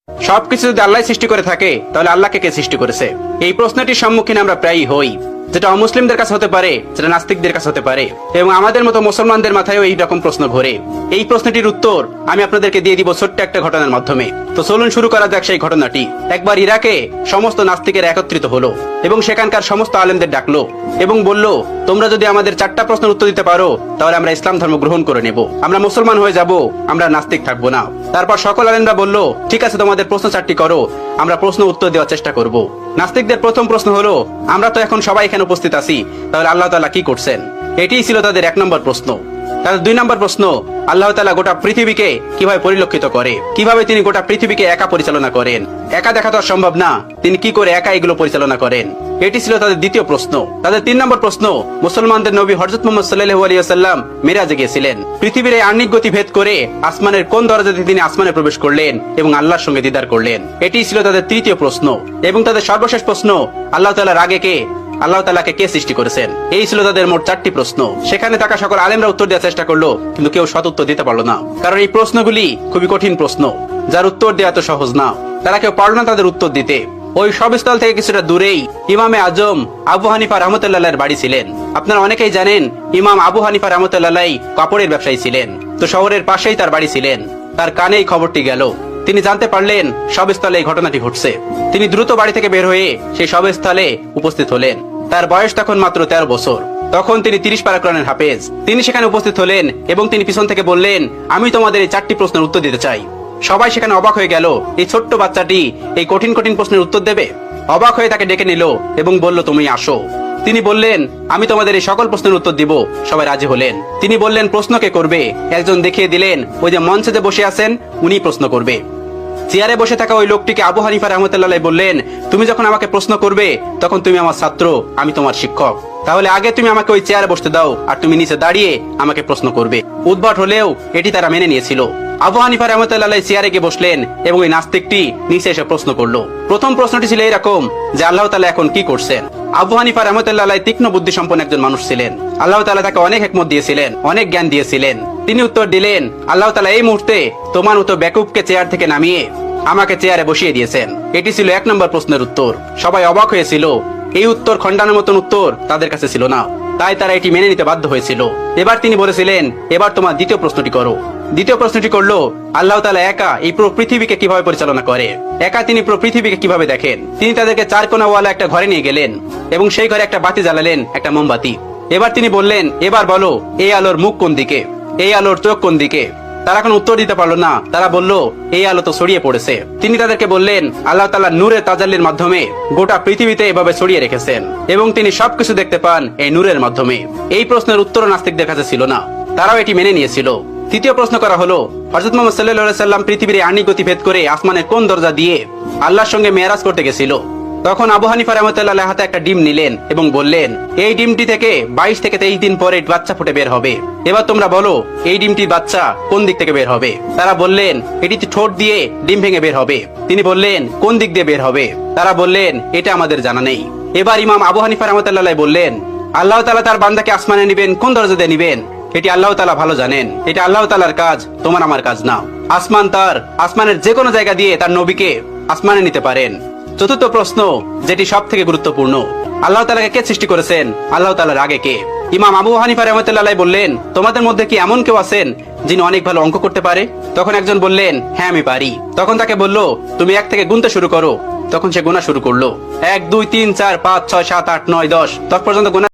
সবকিছু যদি আল্লাহ সৃষ্টি করে থাকে তাহলে আল্লাহকে কে সৃষ্টি করেছে? এই প্রশ্নটির সম্মুখীন আমরা প্রায়ই হই, যেটা অমুসলিমদের কাছে হতে পারে, যেটা নাস্তিকদের কাছে হতে পারে, এবং আমাদের মতো মুসলমানদের মাথায়ও এই রকম প্রশ্ন ঘোরে। এই প্রশ্নটির উত্তর আমি আপনাদেরকে দিয়ে দিব ছোট্ট একটা ঘটনার মাধ্যমে। তো চলুন শুরু করা যাক সেই ঘটনাটি। একবার ইরাকে সমস্ত নাস্তিকেরা একত্রিত হলো এবং সেখানকার সমস্ত আলেমদের ডাকলো এবং বলল, তোমরা যদি আমাদের 4টা প্রশ্নের উত্তর দিতে পারো তাহলে আমরা ইসলাম ধর্ম গ্রহণ করে নেব, আমরা মুসলমান হয়ে যাব, আমরা নাস্তিক থাকবো না। তারপর সকল আলেমরা বলল, ঠিক আছে, তোমাদের প্রশ্ন 4টি করো, আমরা প্রশ্ন উত্তর দেওয়ার চেষ্টা করব। নাস্তিকদের প্রথম প্রশ্ন হলো, আমরা তো এখন সবাই এখানে উপস্থিত আছি, তাহলে আল্লাহ তাআলা কি করছেন? এটিই ছিল তাদের 1 নম্বর প্রশ্ন। তাদের 2 নম্বর প্রশ্ন, আল্লাহ তাআলা গোটা পৃথিবীকে কিভাবে পরিলক্ষিত করে, কিভাবে তিনি গোটা পৃথিবীকে একা পরিচালনা করেন? একা দেখা তো সম্ভব না, তিনি কি করে একা এগুলো পরিচালনা করেন? এটি ছিল তাদের দ্বিতীয় প্রশ্ন। তাদের 3 নম্বর প্রশ্ন, মুসলমানদের নবী হযরত মুহাম্মদ সাল্লাল্লাহু আলাইহি ওয়াসাল্লাম মিরাজে গিয়েছিলেন, পৃথিবীর এই আহ্নিক গতি ভেদ করে আসমানের কোন দরজাতে তিনি আসমানে প্রবেশ করলেন এবং আল্লাহর সঙ্গে দিদার করলেন? এটি ছিল তাদের তৃতীয় প্রশ্ন। এবং তাদের সর্বশেষ প্রশ্ন, আল্লাহ তাআলার আগে কে, আল্লাহ তাআলাকে কে সৃষ্টি করেছেন? এই ছিল তাদের মোট 4টি প্রশ্ন। সেখানে থাকা সকল আলেমরা উত্তর দেওয়ার চেষ্টা করলো, কিন্তু কেউ সৎ উত্তর দিতে পারলো না, কারণ এই প্রশ্নগুলি খুবই কঠিন প্রশ্ন, যার উত্তর দেওয়া তো সহজ না। তারা কেউ পারল না তাদের উত্তর দিতে। ওই সবস্থল থেকে কিছুটা দূরেই ইমামে আজম আবু হানিফা রাহমাতুল্লাহর বাড়ি ছিলেন। আপনারা অনেকেই জানেন, ইমাম আবু হানিফা রাহমাতুল্লাহ কাপড়ের ব্যবসায়ী ছিলেন। তো শহরের পাশেই তার বাড়ি ছিলেন। তার কানে এই খবরটি গেল, তিনি জানতে পারলেন সবস্থলে এই ঘটনাটি ঘটছে। তিনি দ্রুত বাড়ি থেকে বের হয়ে সেই সবস্থলে উপস্থিত হলেন। তার বয়স তখন মাত্র 13 বছর। তখন তিনি 30 পারা কোরআনের হাফেজ। তিনি সেখানে উপস্থিত হলেন এবং তিনি পিছন থেকে বললেন, আমি তোমাদের এই 4টি প্রশ্নের উত্তর দিতে চাই। সবাই সেখানে অবাক হয়ে গেল, এই ছোট্ট বাচ্চাটি এই কঠিন কঠিন প্রশ্নের উত্তর দেবে? অবাক হয়ে তাকে ডেকে নিল এবং বলল, তুমি আসো। তিনি বললেন, আমি তোমাদের এই সকল প্রশ্নের উত্তর দিব। সবাই রাজি হলেন। তিনি বললেন, প্রশ্ন কে করবে? একজন দেখিয়ে দিলেন, ওই যে মঞ্চে যে বসে আছেন উনি প্রশ্ন করবে। চেয়ারে বসে থাকা ওই লোকটিকে আবু হানিফা রাহমাতুল্লাহ বললেন, তুমি যখন আমাকে প্রশ্ন করবে তখন তুমি আমার ছাত্র, আমি তোমার শিক্ষক, তাহলে আগে তুমি আমাকে ওই চেয়ারে বসতে দাও, আর তুমি নিচে দাঁড়িয়ে আমাকে প্রশ্ন করবে। উদ্ভট হলেও এটি তারা মেনে নিয়েছিল। আবু হানিফা রাহমাতুল্লাহ চেয়ারে গিয়ে বসলেন এবং ওই নাস্তিকটি নিচে এসে প্রশ্ন করলো। প্রথম প্রশ্নটি ছিল এরকম, যে আল্লাহ তাআলা এখন কি করছেন? আবু হানিফা রাহমাতুল্লাহ তীক্ষ্ণ বুদ্ধি সম্পন্ন একজন মানুষ ছিলেন। আল্লাহ তাআলা তাকে অনেক হিকমত দিয়েছিলেন, অনেক জ্ঞান দিয়েছিলেন। তিনি উত্তর দিলেন, আল্লাহ তাআলা এই মুহূর্তে তোমার মতো বেকুবকে চেয়ার থেকে নামিয়ে আমাকে চেয়ারে বসিয়ে দিয়েছেন। এটি ছিল 1 নম্বর প্রশ্নের উত্তর। সবাই অবাক হয়েছিল। এই উত্তর খণ্ডানোর মতন উত্তর তাদের কাছে ছিল না, তাই তারা এটি মেনে নিতে বাধ্য হয়েছিল। এবার তিনি বলেছিলেন, এবার তোমার দ্বিতীয় প্রশ্নটি করো। দ্বিতীয় প্রশ্নটি করলো, আল্লাহ তাআলা একা এই পুরো পৃথিবীকে কিভাবে পরিচালনা করে? একা তিনি পুরো পৃথিবীকে কিভাবে দেখেন? তিনি তাদেরকে 4 কোণাওয়ালা একটা ঘরে নিয়ে গেলেন এবং সেই ঘরে একটা বাতি জ্বালালেন, একটা মোমবাতি। এবার তিনি বললেন, এবার বলো, এই আলোর মুখ কোন দিকে, এই আলোর চোখ কোন দিকে? তারা কোনো উত্তর দিতে পারলো না। তারা বলল, এই আলো তো ছড়িয়ে পড়েছে। তিনি তাদেরকে বললেন, আল্লাহ তাআলা নূরের তাজাল্লির মাধ্যমে গোটা পৃথিবীতে এভাবে ছড়িয়ে রেখেছেন এবং তিনি সবকিছু দেখতে পান এই নূরের মাধ্যমে। এই প্রশ্নের উত্তর নাস্তিকদের কাছে ছিল না, তারাও এটি মেনে নিয়েছিল। তৃতীয় প্রশ্ন করা হলো, হযরত মুহাম্মদ সাল্লাল্লাহু আলাইহি সাল্লাম পৃথিবীর আহ্নিক গতি ভেদ করে আসমানের কোন দরজা দিয়ে আল্লাহর সঙ্গে মেরাজ করতে গেছিল? তখন আবু হানিফা রাহমাতুল্লাহ হাতে একটা ডিম নিলেন এবং বললেন, এই ডিমটি থেকে 22 থেকে 23 দিন পরে বাচ্চা ফুটে বের হবে। এবার তোমরা বলো, এই ডিমটির বাচ্চা কোন দিক থেকে বের হবে? তারা বললেন, এটি ঠোঁট দিয়ে ডিম ভেঙে বের হবে। তিনি বললেন, কোন দিক দিয়ে বের হবে? তারা বললেন, এটা আমাদের জানা নেই। এবার ইমাম আবু হানিফা রাহমাতুল্লাহ বললেন, আল্লাহ তাআলা তার বান্দাকে আসমানে নিবেন, কোন দরজা দিয়ে নিবেন এটি আল্লাহ তাআলা ভালো জানেন। এটা আল্লাহ তাআলার কাজ, তোমার আমার কাজ না। আসমানের যে কোনো জায়গা দিয়ে তার নবীকে আসমানে নিতে পারেন। চতুর্থ প্রশ্ন, যেটি সব থেকে গুরুত্বপূর্ণ, আল্লাহ তাআলাকে কে সৃষ্টি করেছেন? আল্লাহ তাআলার আগে কে? ইমাম আবু হানিফা রাহমাতুল্লাহ বললেন, তোমাদের মধ্যে কি এমন কেউ আছেন যিনি অনেক ভালো অঙ্ক করতে পারে? তখন একজন বললেন, হ্যাঁ আমি পারি। তখন তাকে বলল, তুমি 1 থেকে গুনতে শুরু করো। তখন সে গোনা শুরু করলো। 1 2 3 4 5 6 7 8 9 10 পর্যন্ত গোনা